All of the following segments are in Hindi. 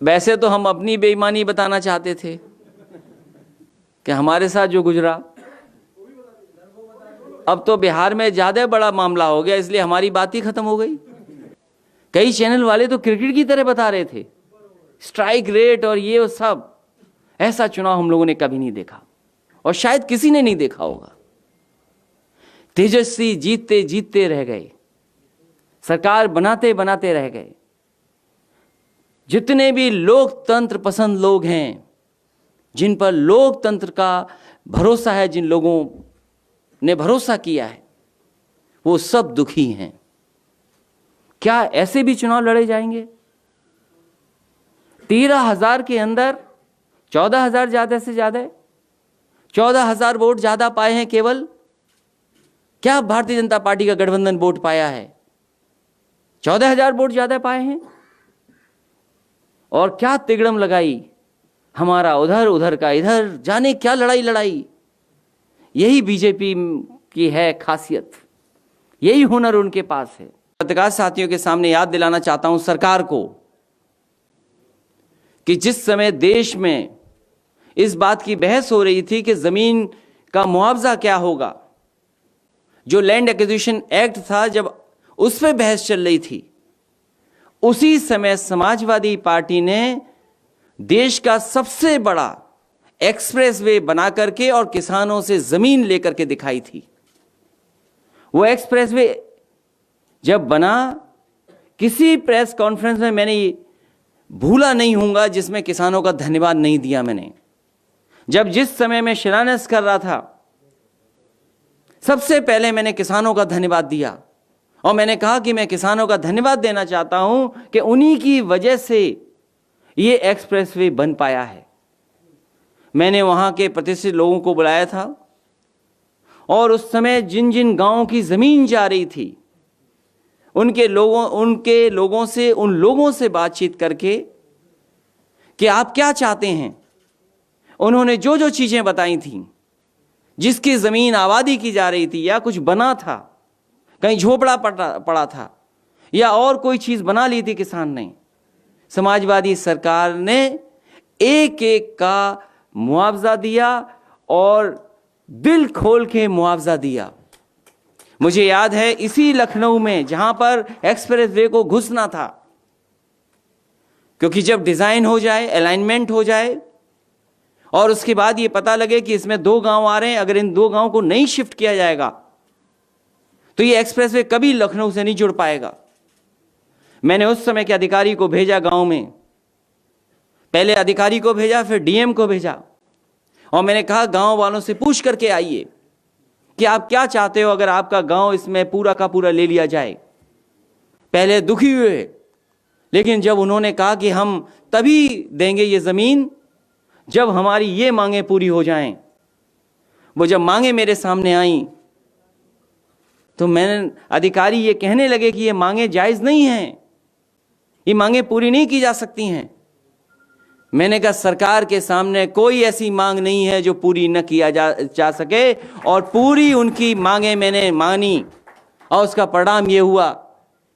वैसे तो हम अपनी बेईमानी बताना चाहते थे कि हमारे साथ जो गुजरा, अब तो बिहार में ज्यादा बड़ा मामला हो गया, इसलिए हमारी बात ही खत्म हो गई। कई चैनल वाले तो क्रिकेट की तरह बता रहे थे, स्ट्राइक रेट और ये सब। ऐसा चुनाव हम लोगों ने कभी नहीं देखा और शायद किसी ने नहीं देखा होगा। तेजस्वी जीतते जीतते रह गए, सरकार बनाते बनाते रह गए। जितने भी लोकतंत्र पसंद लोग हैं, जिन पर लोकतंत्र का भरोसा है, जिन लोगों ने भरोसा किया है, वो सब दुखी हैं। क्या ऐसे भी चुनाव लड़े जाएंगे? 13,000 के अंदर 14,000 ज्यादा से ज्यादा, 14,000 वोट ज्यादा पाए हैं केवल। क्या भारतीय जनता पार्टी का गठबंधन वोट पाया है? 14,000 वोट ज्यादा पाए हैं। और क्या तिगड़म लगाई, हमारा उधर उधर का इधर, जाने क्या लड़ाई लड़ाई। यही बीजेपी की है खासियत, यही हुनर उनके पास है। पत्रकार साथियों के सामने याद दिलाना चाहता हूं सरकार को कि जिस समय देश में इस बात की बहस हो रही थी कि जमीन का मुआवजा क्या होगा, जो लैंड एक्विजिशन एक्ट था, जब उस पर बहस चल रही थी, उसी समय समाजवादी पार्टी ने देश का सबसे बड़ा एक्सप्रेसवे बना करके और किसानों से जमीन लेकर के दिखाई थी। वो एक्सप्रेसवे जब बना, किसी प्रेस कॉन्फ्रेंस में मैंने भूला नहीं हूंगा जिसमें किसानों का धन्यवाद नहीं दिया मैंने। जब जिस समय मैं शिलान्यास कर रहा था, सबसे पहले मैंने किसानों का धन्यवाद दिया और मैंने कहा कि मैं किसानों का धन्यवाद देना चाहता हूं कि उन्हीं की वजह से ये एक्सप्रेसवे बन पाया है। मैंने वहां के प्रतिष्ठित लोगों को बुलाया था और उस समय जिन जिन गांवों की जमीन जा रही थी, उनके लोगों से, उन लोगों से बातचीत करके कि आप क्या चाहते हैं, उन्होंने जो जो चीजें बताई थी, जिसकी जमीन आबादी की जा रही थी या कुछ बना था, कहीं झोपड़ा पड़ा था या और कोई चीज बना ली थी किसान ने, समाजवादी सरकार ने एक एक का मुआवजा दिया और दिल खोल के मुआवजा दिया। मुझे याद है इसी लखनऊ में जहां पर एक्सप्रेसवे को घुसना था, क्योंकि जब डिजाइन हो जाए, अलाइनमेंट हो जाए और उसके बाद ये पता लगे कि इसमें 2 गांव आ रहे हैं, अगर इन 2 गांव को नहीं शिफ्ट किया जाएगा तो ये एक्सप्रेसवे कभी लखनऊ से नहीं जुड़ पाएगा। मैंने उस समय के अधिकारी को भेजा गांव में, पहले अधिकारी को भेजा, फिर डीएम को भेजा और मैंने कहा गांव वालों से पूछ करके आइए कि आप क्या चाहते हो अगर आपका गांव इसमें पूरा का पूरा ले लिया जाए। पहले दुखी हुए, लेकिन जब उन्होंने कहा कि हम तभी देंगे ये जमीन जब हमारी ये मांगें पूरी हो जाएं, वो जब मांगें मेरे सामने आई तो मैंने अधिकारी ये कहने लगे कि ये मांगें जायज नहीं हैं, ये मांगें पूरी नहीं की जा सकती हैं। मैंने कहा सरकार के सामने कोई ऐसी मांग नहीं है जो पूरी न किया जा सके, और पूरी उनकी मांगें मैंने मानी और उसका परिणाम ये हुआ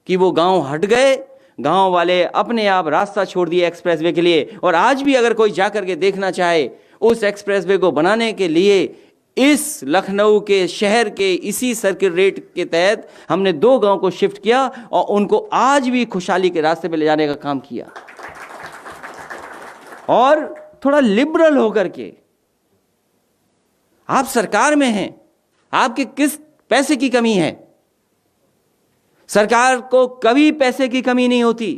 कि वो गांव हट गए, गांव वाले अपने आप रास्ता छोड़ दिए एक्सप्रेसवे के लिए। और आज भी अगर कोई जाकर के देखना चाहे, उस एक्सप्रेसवे को बनाने के लिए इस लखनऊ के शहर के इसी सर्किल रेट के तहत हमने 2 गांव को शिफ्ट किया और उनको आज भी खुशहाली के रास्ते पे ले जाने का काम किया। और थोड़ा लिबरल होकर के, आप सरकार में हैं, आपके किस पैसे की कमी है? सरकार को कभी पैसे की कमी नहीं होती।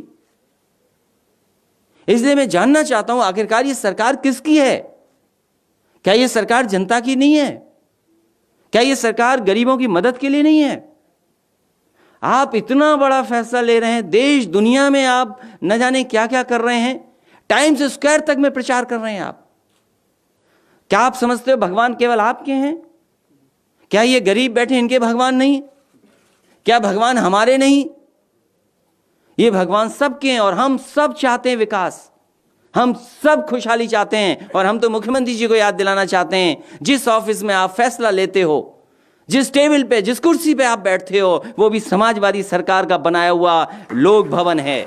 इसलिए मैं जानना चाहता हूं आखिरकार ये सरकार किसकी है? क्या ये सरकार जनता की नहीं है? क्या ये सरकार गरीबों की मदद के लिए नहीं है? आप इतना बड़ा फैसला ले रहे हैं, देश दुनिया में आप न जाने क्या क्या कर रहे हैं, टाइम्स स्क्वायर तक में प्रचार कर रहे हैं आप। क्या आप समझते हो भगवान केवल आपके हैं? क्या ये गरीब बैठे इनके भगवान नहीं? क्या भगवान हमारे नहीं? ये भगवान सबके हैं और हम सब चाहते हैं विकास, हम सब खुशहाली चाहते हैं। और हम तो मुख्यमंत्री जी को याद दिलाना चाहते हैं, जिस ऑफिस में आप फैसला लेते हो, जिस टेबल पे, जिस कुर्सी पे आप बैठते हो, वो भी समाजवादी सरकार का बनाया हुआ लोक भवन है।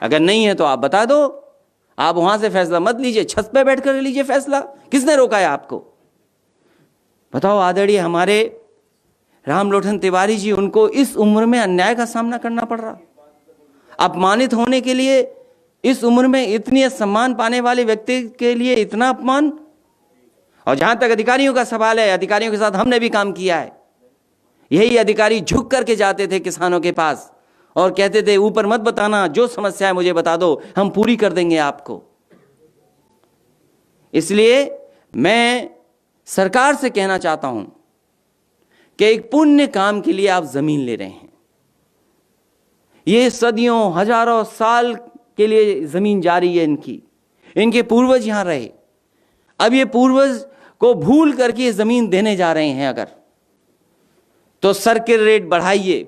अगर नहीं है तो आप बता दो, आप वहां से फैसला मत लीजिए, छत पे बैठ कर लीजिए फैसला। किसने रोका है आपको? बताओ आदरणीय हमारे रामलोटन तिवारी जी, उनको इस उम्र में अन्याय का सामना करना पड़ रहा, अपमानित होने के लिए इस उम्र में इतनी सम्मान पाने वाले व्यक्ति के लिए इतना अपमान। और जहां तक अधिकारियों का सवाल है, अधिकारियों के साथ हमने भी काम किया है। यही अधिकारी झुक करके जाते थे किसानों के पास और कहते थे ऊपर मत बताना, जो समस्या है मुझे बता दो, हम पूरी कर देंगे आपको। इसलिए मैं सरकार से कहना चाहता हूं कि एक पुण्य काम के लिए आप जमीन ले रहे हैं। ये सदियों हजारों साल के लिए जमीन जारी है इनके पूर्वज यहां रहे। अब ये पूर्वज को भूल करके ये जमीन देने जा रहे हैं अगर, तो सर्किल रेट बढ़ाइए।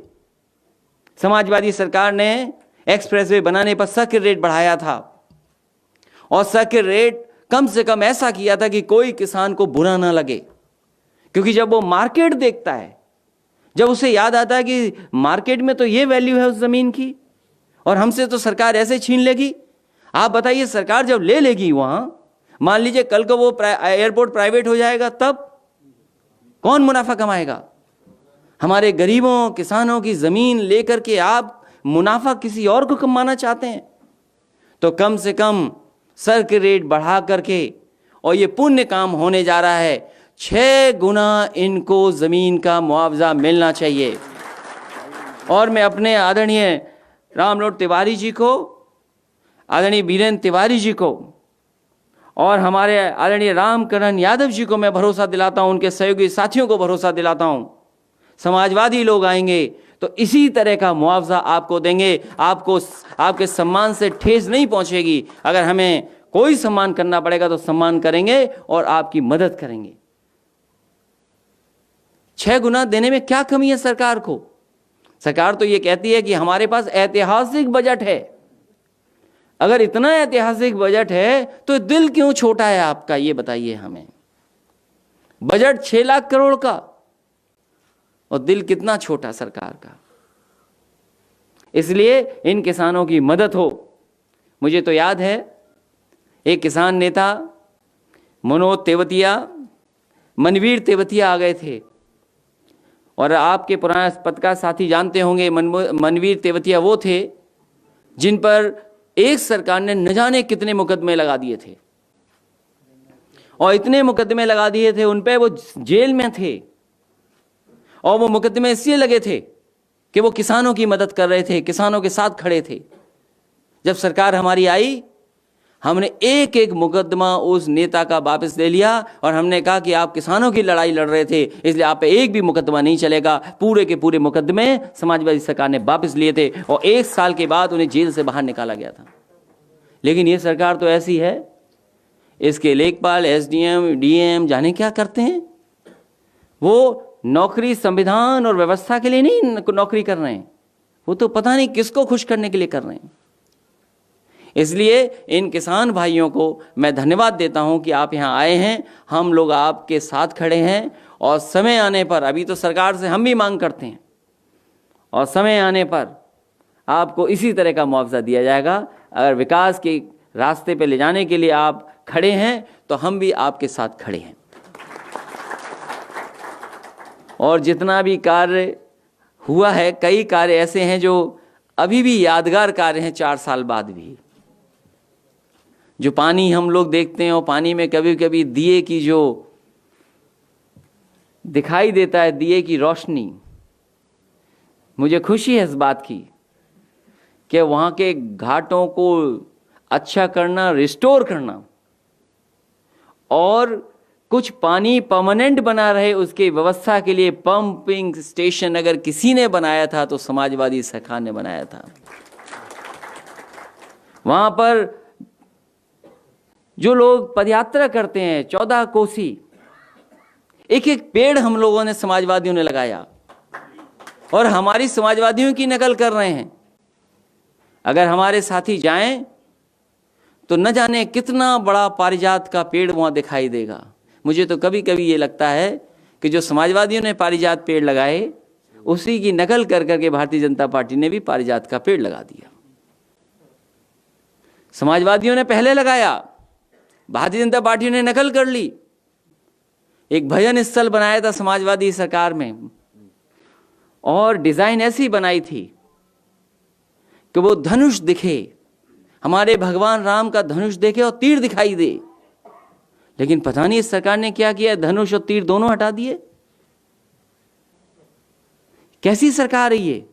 समाजवादी सरकार ने एक्सप्रेसवे बनाने पर सर्किल रेट बढ़ाया था और सर्किल रेट कम से कम ऐसा किया था कि कोई किसान को बुरा ना लगे, क्योंकि जब वो मार्केट देखता है, जब उसे याद आता है कि मार्केट में तो ये वैल्यू है उस जमीन की और हमसे तो सरकार ऐसे छीन लेगी। आप बताइए, सरकार जब ले लेगी वहां, मान लीजिए कल को वो एयरपोर्ट प्राइवेट हो जाएगा, तब कौन मुनाफा कमाएगा? हमारे गरीबों किसानों की जमीन लेकर के आप मुनाफा किसी और को कमाना चाहते हैं? तो कम से कम सर्किल रेट बढ़ा करके, और ये पुण्य काम होने जा रहा है, 6 गुना इनको जमीन का मुआवजा मिलना चाहिए। और मैं अपने आदरणीय रामलोट तिवारी जी को, आदरणीय बीरेंद्र तिवारी जी को और हमारे आदरणीय रामकरण यादव जी को मैं भरोसा दिलाता हूं, उनके सहयोगी साथियों को भरोसा दिलाता हूं, समाजवादी लोग आएंगे तो इसी तरह का मुआवजा आपको देंगे। आपको आपके सम्मान से ठेस नहीं पहुंचेगी। अगर हमें कोई सम्मान करना पड़ेगा तो सम्मान करेंगे और आपकी मदद करेंगे। 6 गुना देने में क्या कमी है सरकार को? सरकार तो ये कहती है कि हमारे पास ऐतिहासिक बजट है। अगर इतना ऐतिहासिक बजट है तो दिल क्यों छोटा है आपका, ये बताइए हमें। बजट 6 लाख करोड़ का और दिल कितना छोटा सरकार का। इसलिए इन किसानों की मदद हो। मुझे तो याद है एक किसान नेता मनोज तेवतिया, मनवीर तेवतिया आ गए थे, और आपके पुराने पत्रकार साथी जानते होंगे, मनवीर तेवतिया वो थे जिन पर एक सरकार ने न जाने कितने मुकदमे लगा दिए थे, और इतने मुकदमे लगा दिए थे उन पे, वो जेल में थे। और वो मुकदमे इसलिए लगे थे कि वो किसानों की मदद कर रहे थे, किसानों के साथ खड़े थे। जब सरकार हमारी आई, हमने एक एक मुकदमा उस नेता का वापस ले लिया और हमने कहा कि आप किसानों की लड़ाई लड़ रहे थे, इसलिए आप पे एक भी मुकदमा नहीं चलेगा। पूरे के पूरे मुकदमे समाजवादी सरकार ने वापस लिए थे और 1 साल के बाद उन्हें जेल से बाहर निकाला गया था। लेकिन ये सरकार तो ऐसी है, इसके लेखपाल, एसडीएम, डीएम जाने क्या करते हैं। वो नौकरी संविधान और व्यवस्था के लिए नहीं नौकरी कर रहे हैं, वो तो पता नहीं किसको खुश करने के लिए कर रहे हैं। इसलिए इन किसान भाइयों को मैं धन्यवाद देता हूं कि आप यहां आए हैं, हम लोग आपके साथ खड़े हैं। और समय आने पर, अभी तो सरकार से हम भी मांग करते हैं, और समय आने पर आपको इसी तरह का मुआवजा दिया जाएगा। अगर विकास के रास्ते पे ले जाने के लिए आप खड़े हैं तो हम भी आपके साथ खड़े हैं। और जितना भी कार्य हुआ है, कई कार्य ऐसे हैं जो अभी भी यादगार कार्य हैं 4 साल बाद भी। जो पानी हम लोग देखते हैं और पानी में कभी कभी दिए की जो दिखाई देता है, दिए की रोशनी, मुझे खुशी है इस बात की कि वहाँ के घाटों को अच्छा करना, रिस्टोर करना और कुछ पानी परमानेंट बना रहे उसके व्यवस्था के लिए पंपिंग स्टेशन अगर किसी ने बनाया था तो समाजवादी सरकार ने बनाया था। वहां पर जो लोग पदयात्रा करते हैं 14 कोसी, एक एक पेड़ हम लोगों ने, समाजवादियों ने लगाया और हमारी समाजवादियों की नकल कर रहे हैं। अगर हमारे साथी जाएं तो न जाने कितना बड़ा पारिजात का पेड़ वहां दिखाई देगा। मुझे तो कभी कभी ये लगता है कि जो समाजवादियों ने पारिजात पेड़ लगाए उसी की नकल कर करके भारतीय जनता पार्टी ने भी पारिजात का पेड़ लगा दिया। समाजवादियों ने पहले लगाया, भारतीय जनता पार्टी ने नकल कर ली। एक भजन स्थल बनाया था समाजवादी सरकार में, और डिजाइन ऐसी बनाई थी कि वो धनुष दिखे, हमारे भगवान राम का धनुष देखे और तीर दिखाई दे। लेकिन पता नहीं इस सरकार ने क्या किया, धनुष और तीर दोनों हटा दिए। कैसी सरकार है ये?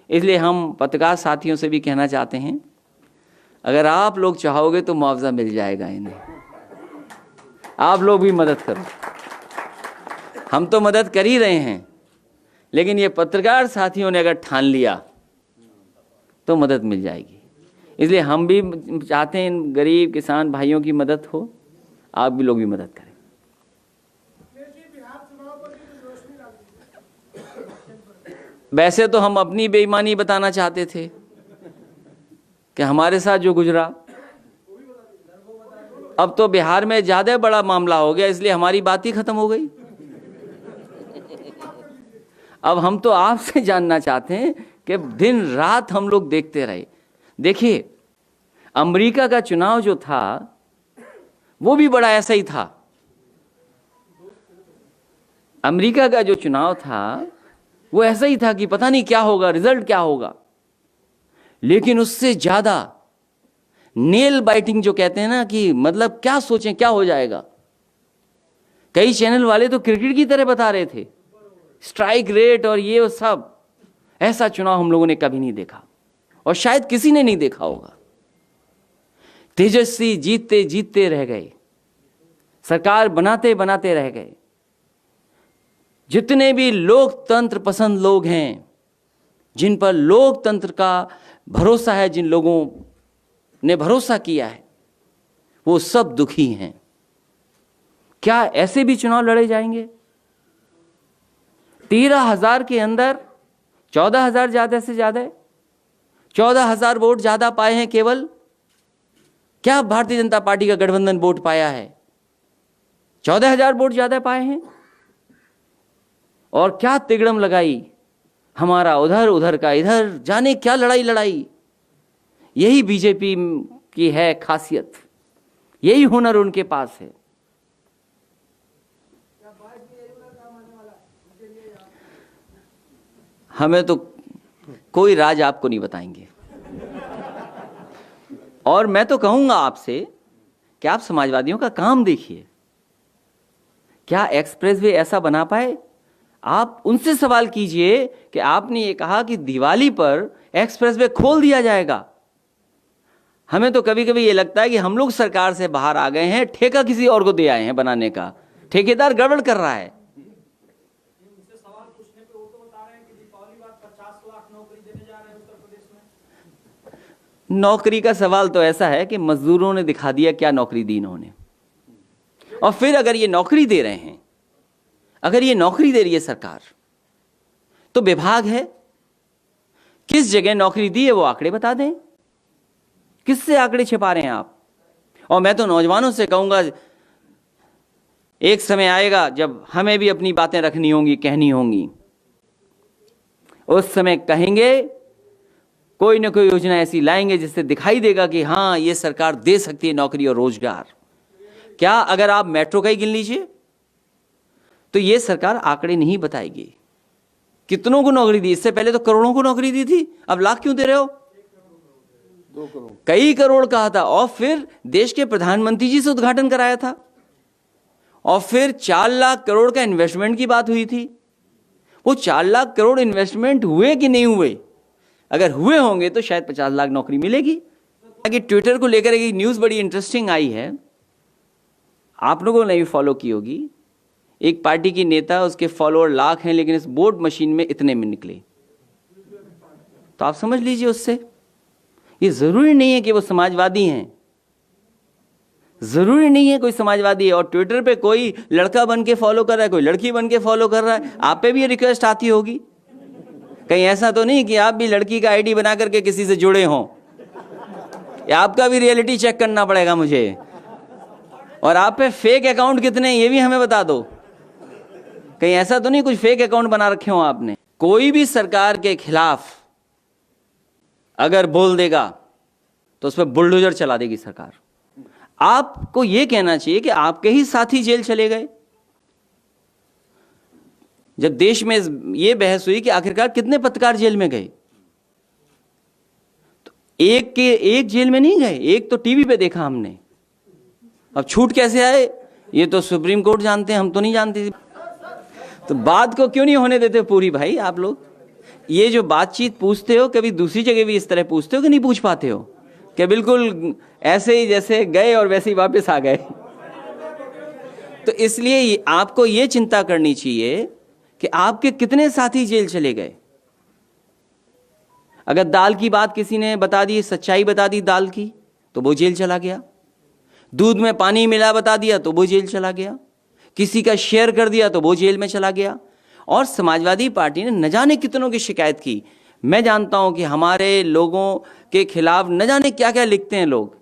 इसलिए हम पत्रकार साथियों से भी कहना चाहते हैं, अगर आप लोग चाहोगे तो मुआवजा मिल जाएगा इन्हें, आप लोग भी मदद करो। हम तो मदद कर ही रहे हैं, लेकिन ये पत्रकार साथियों ने अगर ठान लिया तो मदद मिल जाएगी। इसलिए हम भी चाहते हैं इन गरीब किसान भाइयों की मदद हो, आप भी लोग भी मदद करें। वैसे तो हम अपनी बेईमानी बताना चाहते थे कि हमारे साथ जो गुजरा, अब तो बिहार में ज्यादा बड़ा मामला हो गया, इसलिए हमारी बात ही खत्म हो गई। अब हम तो आपसे जानना चाहते हैं कि दिन रात हम लोग देखते रहे। देखिए, अमेरिका का चुनाव जो था वो भी बड़ा ऐसा ही था। अमेरिका का जो चुनाव था वो ऐसा ही था कि पता नहीं क्या होगा, रिजल्ट क्या होगा। लेकिन उससे ज्यादा नेल बाइटिंग जो कहते हैं ना, कि मतलब क्या सोचें क्या हो जाएगा। कई चैनल वाले तो क्रिकेट की तरह बता रहे थे, स्ट्राइक रेट और ये सब। ऐसा चुनाव हम लोगों ने कभी नहीं देखा, और शायद किसी ने नहीं देखा होगा। तेजस्वी जीतते जीतते रह गए, सरकार बनाते बनाते रह गए। जितने भी लोकतंत्र पसंद लोग हैं, जिन पर लोकतंत्र का भरोसा है, जिन लोगों ने भरोसा किया है, वो सब दुखी हैं। क्या ऐसे भी चुनाव लड़े जाएंगे? 13,000 के अंदर 14,000 ज्यादा से ज्यादा, 14,000 वोट ज्यादा पाए हैं केवल। क्या भारतीय जनता पार्टी का गठबंधन वोट पाया है? 14,000 वोट ज्यादा पाए हैं। और क्या तिगड़म लगाई, हमारा उधर उधर का इधर, जाने क्या लड़ाई लड़ाई। यही बीजेपी की है खासियत, यही हुनर उनके पास है। हमें तो कोई राज आपको नहीं बताएंगे। और मैं तो कहूंगा आपसे कि आप समाजवादियों का काम देखिए। क्या एक्सप्रेसवे ऐसा बना पाए? आप उनसे सवाल कीजिए कि आपने ये कहा कि दिवाली पर एक्सप्रेसवे खोल दिया जाएगा। हमें तो कभी कभी ये लगता है कि हम लोग सरकार से बाहर आ गए हैं, ठेका किसी और को दे आए हैं बनाने का। ठेकेदार गड़बड़ कर रहा है। नौकरी का सवाल तो ऐसा है कि मजदूरों ने दिखा दिया क्या नौकरी दी इन्होंने। और फिर अगर ये नौकरी दे रहे हैं, अगर ये नौकरी दे रही है सरकार, तो विभाग है, किस जगह नौकरी दी है वो आंकड़े बता दें। किससे आंकड़े छिपा रहे हैं आप? और मैं तो नौजवानों से कहूंगा, एक समय आएगा जब हमें भी अपनी बातें रखनी होंगी, कहनी होंगी। उस समय कहेंगे, कोई ना कोई योजना ऐसी लाएंगे जिससे दिखाई देगा कि हाँ, ये सरकार दे सकती है नौकरी और रोजगार। क्या अगर आप मेट्रो का ही गिन लीजिए तो ये सरकार आंकड़े नहीं बताएगी कितनों को नौकरी दी। इससे पहले तो करोड़ों को नौकरी दी थी, अब लाख क्यों दे रहे हो? 2 करोड़, कई करोड़ कहा था। और फिर देश के प्रधानमंत्री जी से उद्घाटन कराया था। और फिर 4 लाख करोड़ का इन्वेस्टमेंट की बात हुई थी। वो 4 लाख करोड़ इन्वेस्टमेंट हुए कि नहीं हुए? अगर हुए होंगे तो शायद 50 लाख नौकरी मिलेगी। कि ट्विटर को लेकर एक न्यूज बड़ी इंटरेस्टिंग आई है, आप लोगों ने भी फॉलो की होगी। एक पार्टी की नेता, उसके फॉलोअर लाख हैं, लेकिन इस वोट मशीन में इतने में निकले। तो आप समझ लीजिए उससे, ये जरूरी नहीं है कि वो समाजवादी हैं, जरूरी नहीं है कोई समाजवादी है। और ट्विटर पे कोई लड़का बन के फॉलो कर रहा है, कोई लड़की बन के फॉलो कर रहा है। आप पे भी ये रिक्वेस्ट आती होगी। कहीं ऐसा तो नहीं कि आप भी लड़की का आईडी बना करके किसी से जुड़े हों, या आपका भी रियलिटी चेक करना पड़ेगा मुझे। और आप पे फेक अकाउंट कितने हैं ये भी हमें बता दो। कहीं ऐसा तो नहीं कुछ फेक अकाउंट बना रखे हो आपने। कोई भी सरकार के खिलाफ अगर बोल देगा तो उस पर बुलडोजर चला देगी सरकार। आपको यह कहना चाहिए कि आपके ही साथी जेल चले गए। जब देश में यह बहस हुई कि आखिरकार कितने पत्रकार जेल में गए, तो एक जेल में नहीं गए, एक तो टीवी पे देखा हमने। अब छूट कैसे आए ये तो सुप्रीम कोर्ट जानते हैं, हम तो नहीं जानते। तो बात को क्यों नहीं होने देते पूरी भाई आप लोग? ये जो बातचीत पूछते हो, कभी दूसरी जगह भी इस तरह पूछते हो कि नहीं पूछ पाते हो? कि बिल्कुल ऐसे ही जैसे गए और वैसे ही वापस आ गए। तो इसलिए आपको ये चिंता करनी चाहिए कि आपके कितने साथी जेल चले गए। अगर दाल की बात किसी ने बता दी, सच्चाई बता दी दाल की, तो वो जेल चला गया। दूध में पानी मिला बता दिया तो वो जेल चला गया। किसी का शेयर कर दिया तो वो जेल में चला गया। और समाजवादी पार्टी ने न जाने कितनों की शिकायत की। मैं जानता हूं कि हमारे लोगों के खिलाफ न जाने क्या क्या लिखते हैं लोग।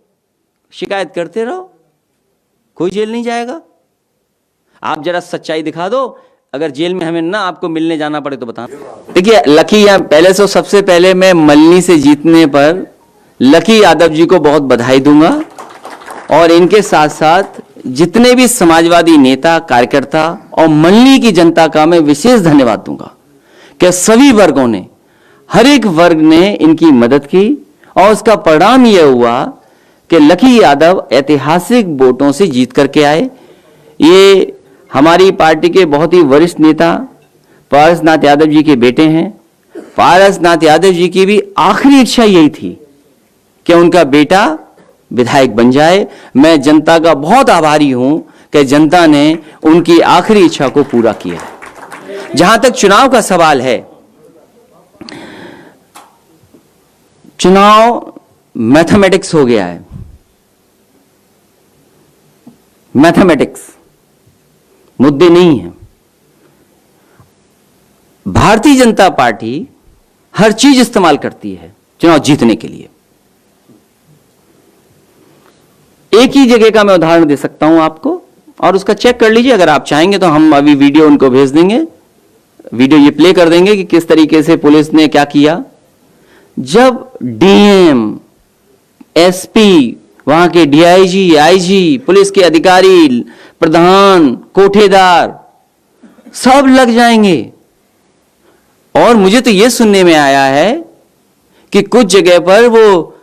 शिकायत करते रहो, कोई जेल नहीं जाएगा। आप जरा सच्चाई दिखा दो, अगर जेल में हमें ना आपको मिलने जाना पड़े तो बताना। देखिए लकी, यहाँ पहले से सबसे पहले मैं मल्हनी से जीतने पर लकी यादव जी को बहुत बधाई दूंगा, और इनके साथ साथ जितने भी समाजवादी नेता कार्यकर्ता और मल्हनी की जनता का मैं विशेष धन्यवाद दूंगा कि सभी वर्गों ने, हर एक वर्ग ने इनकी मदद की। और उसका परिणाम यह हुआ कि लकी यादव ऐतिहासिक वोटों से जीत करके आए। ये हमारी पार्टी के बहुत ही वरिष्ठ नेता पारसनाथ यादव जी के बेटे हैं। पारसनाथ यादव जी की भी आखिरी इच्छा यही थी कि उनका बेटा विधायक बन जाए। मैं जनता का बहुत आभारी हूं कि जनता ने उनकी आखिरी इच्छा को पूरा किया। जहां तक चुनाव का सवाल है, चुनाव मैथमेटिक्स हो गया है। मैथमेटिक्स मुद्दे नहीं है। भारतीय जनता पार्टी हर चीज इस्तेमाल करती है चुनाव जीतने के लिए। एक ही जगह का मैं उदाहरण दे सकता हूं आपको, और उसका चेक कर लीजिए। अगर आप चाहेंगे तो हम अभी वीडियो उनको भेज देंगे, वीडियो ये प्ले कर देंगे कि किस तरीके से पुलिस ने क्या किया। जब डीएम, एसपी, वहां के डीआईजी, आईजी, पुलिस के अधिकारी, प्रधान, कोठेदार सब लग जाएंगे। और मुझे तो यह सुनने में आया है कि कुछ जगह पर वो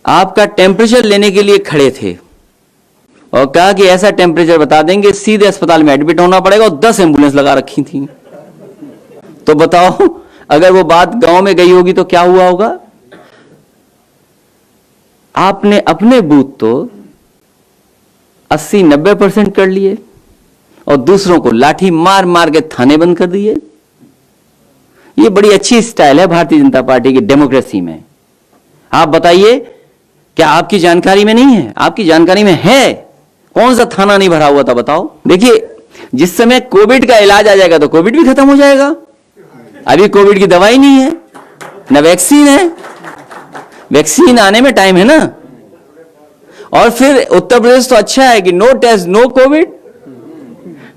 आपका टेम्परेचर लेने के लिए खड़े थे और कहा कि ऐसा टेम्परेचर बता देंगे सीधे अस्पताल में एडमिट होना पड़ेगा, और 10 एम्बुलेंस लगा रखी थी। तो बताओ, अगर वो बात गांव में गई होगी तो क्या हुआ होगा? आपने अपने बूथ तो 80-90% कर लिए और दूसरों को लाठी मार मार के थाने बंद कर दिए। ये बड़ी अच्छी स्टाइल है भारतीय जनता पार्टी की डेमोक्रेसी में। आप बताइए, क्या आपकी जानकारी में नहीं है? आपकी जानकारी में है। कौन सा थाना नहीं भरा हुआ था बताओ? देखिए, जिस समय कोविड का इलाज आ जाएगा तो कोविड भी खत्म हो जाएगा। अभी कोविड की दवाई नहीं है, न वैक्सीन है। वैक्सीन आने में टाइम है ना। और फिर उत्तर प्रदेश तो अच्छा है कि नो टेस्ट नो कोविड।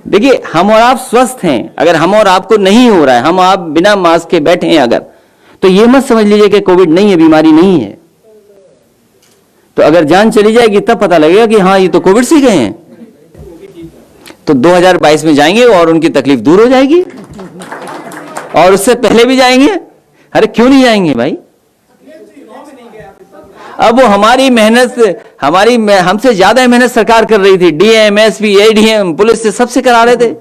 देखिए, हम और आप स्वस्थ हैं। अगर हम और आपको नहीं हो रहा है, हम आप बिना मास्क के बैठे हैं अगर, तो ये मत समझ लीजिए कि कोविड नहीं है, बीमारी नहीं है। तो अगर जान चली जाएगी तब पता लगेगा कि हाँ ये तो कोविड से गए हैं। तो 2022 में जाएंगे और उनकी तकलीफ दूर हो जाएगी। और उससे पहले भी जाएंगे। अरे क्यों नहीं जाएंगे भाई? अब वो हमारी मेहनत, हमसे ज्यादा मेहनत सरकार कर रही थी। डीएम, एसपी, एडीएम, पुलिस से सबसे करा रहे थे,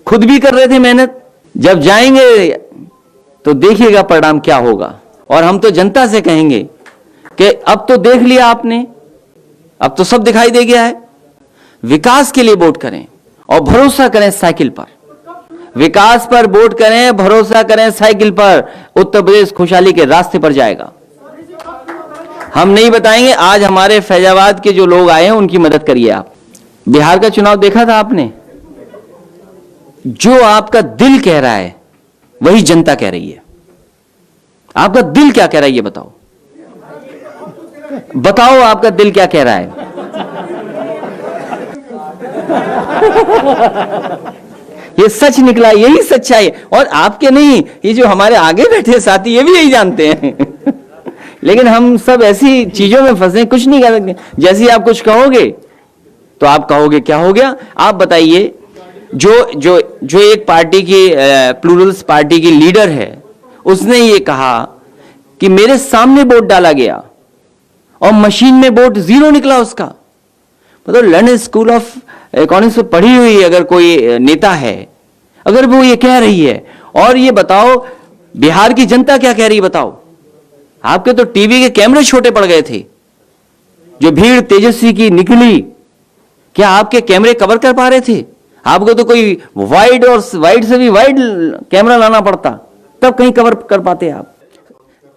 खुद भी कर रहे थे मेहनत। जब जाएंगे तो देखिएगा परिणाम क्या होगा। और हम तो जनता से कहेंगे कि अब तो देख लिया आपने, अब तो सब दिखाई दे गया है। विकास के लिए वोट करें और भरोसा करें साइकिल पर। विकास पर वोट करें, भरोसा करें साइकिल पर। उत्तर प्रदेश खुशहाली के रास्ते पर जाएगा। हम नहीं बताएंगे। आज हमारे फैजाबाद के जो लोग आए हैं उनकी मदद करिए आप। बिहार का चुनाव देखा था आपने? जो आपका दिल कह रहा है वही जनता कह रही है। आपका दिल क्या कह रहा है ये बताओ। बताओ आपका दिल क्या कह रहा है। ये सच निकला, यही सच्चाई है। और आपके नहीं, ये जो हमारे आगे बैठे साथी ये भी यही जानते हैं। लेकिन हम सब ऐसी चीजों में फंसे, कुछ नहीं कर सकते। जैसे ही आप कुछ कहोगे तो आप कहोगे क्या हो गया। आप बताइए, जो जो जो एक पार्टी की प्लूरल्स पार्टी की लीडर है, उसने ये कहा कि मेरे सामने वोट डाला गया और मशीन में वोट 0 निकला उसका। मतलब लंदन स्कूल ऑफ इकोनॉमिक्स में पढ़ी हुई अगर कोई नेता है, अगर वो ये कह रही है, और ये बताओ बिहार की जनता क्या कह रही है बताओ। आपके तो टीवी के कैमरे छोटे पड़ गए थे। जो भीड़ तेजस्वी की निकली, क्या आपके कैमरे कवर कर पा रहे थे? आपको तो कोई वाइड और वाइड से भी वाइड कैमरा लाना पड़ता, तब कहीं कवर कर पाते आप।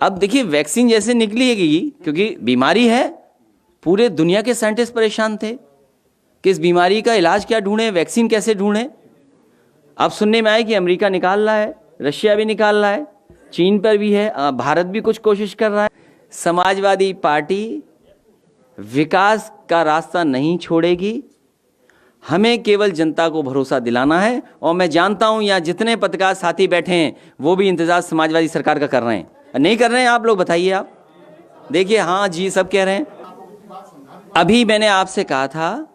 अब देखिए, वैक्सीन जैसे निकलेगी, क्योंकि बीमारी है, पूरे दुनिया के साइंटिस्ट परेशान थे कि इस बीमारी का इलाज क्या ढूंढें, वैक्सीन कैसे ढूंढें। अब सुनने में आया कि अमेरिका निकाल रहा है, रशिया भी निकाल रहा है, चीन पर भी है, भारत भी कुछ कोशिश कर रहा है। समाजवादी पार्टी विकास का रास्ता नहीं छोड़ेगी। हमें केवल जनता को भरोसा दिलाना है। और मैं जानता हूं यहाँ जितने पत्रकार साथी बैठे हैं वो भी इंतजार समाजवादी सरकार का कर रहे हैं। नहीं कर रहे हैं आप लोग? बताइए आप। देखिए, हाँ जी, सब कह रहे हैं। अभी मैंने आपसे कहा था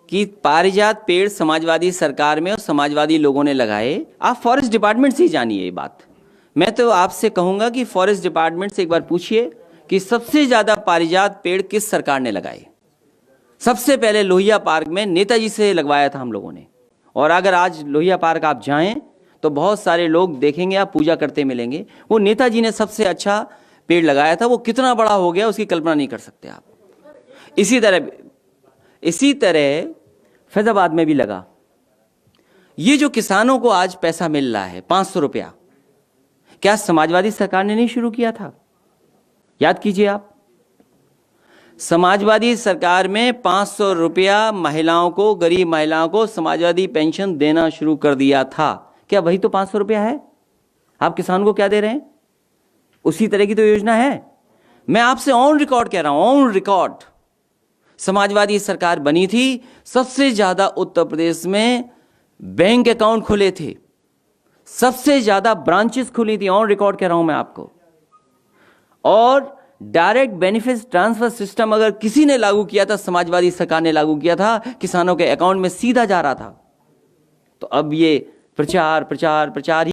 कि पारिजात पेड़ समाजवादी सरकार में और समाजवादी लोगों ने लगाए। आप फॉरेस्ट डिपार्टमेंट से ही जानिए ये बात। मैं तो आपसे कहूंगा कि फॉरेस्ट डिपार्टमेंट से एक बार पूछिए कि सबसे ज्यादा पारिजात पेड़ किस सरकार ने लगाए। सबसे पहले लोहिया पार्क में नेताजी से लगवाया था हम लोगों ने। और अगर आज लोहिया पार्क आप जाएं तो बहुत सारे लोग देखेंगे, आप पूजा करते मिलेंगे। वो नेताजी ने सबसे अच्छा पेड़ लगाया था। वो कितना बड़ा हो गया उसकी कल्पना नहीं कर सकते आप। इसी तरह फैजाबाद में भी लगा। ये जो किसानों को आज पैसा मिल रहा है 500 रुपया, क्या समाजवादी सरकार ने नहीं शुरू किया था? याद कीजिए आप। समाजवादी सरकार में 500 रुपया महिलाओं को, गरीब महिलाओं को समाजवादी पेंशन देना शुरू कर दिया था। क्या वही तो 500 रुपया है? आप किसान को क्या दे रहे हैं? उसी तरह की तो योजना है। मैं आपसे ऑन रिकॉर्ड कह रहा हूं, ऑन रिकॉर्ड। समाजवादी सरकार बनी थी, सबसे ज्यादा उत्तर प्रदेश में बैंक अकाउंट खुले थे, सबसे ज्यादा ब्रांचेस खुली थी। ऑन रिकॉर्ड कह रहा हूं मैं आपको। और डायरेक्ट बेनिफिट ट्रांसफर सिस्टम अगर किसी ने लागू किया था, समाजवादी सरकार ने लागू किया था, किसानों के अकाउंट में सीधा जा रहा था। तो अब ये प्रचार प्रचार प्रचार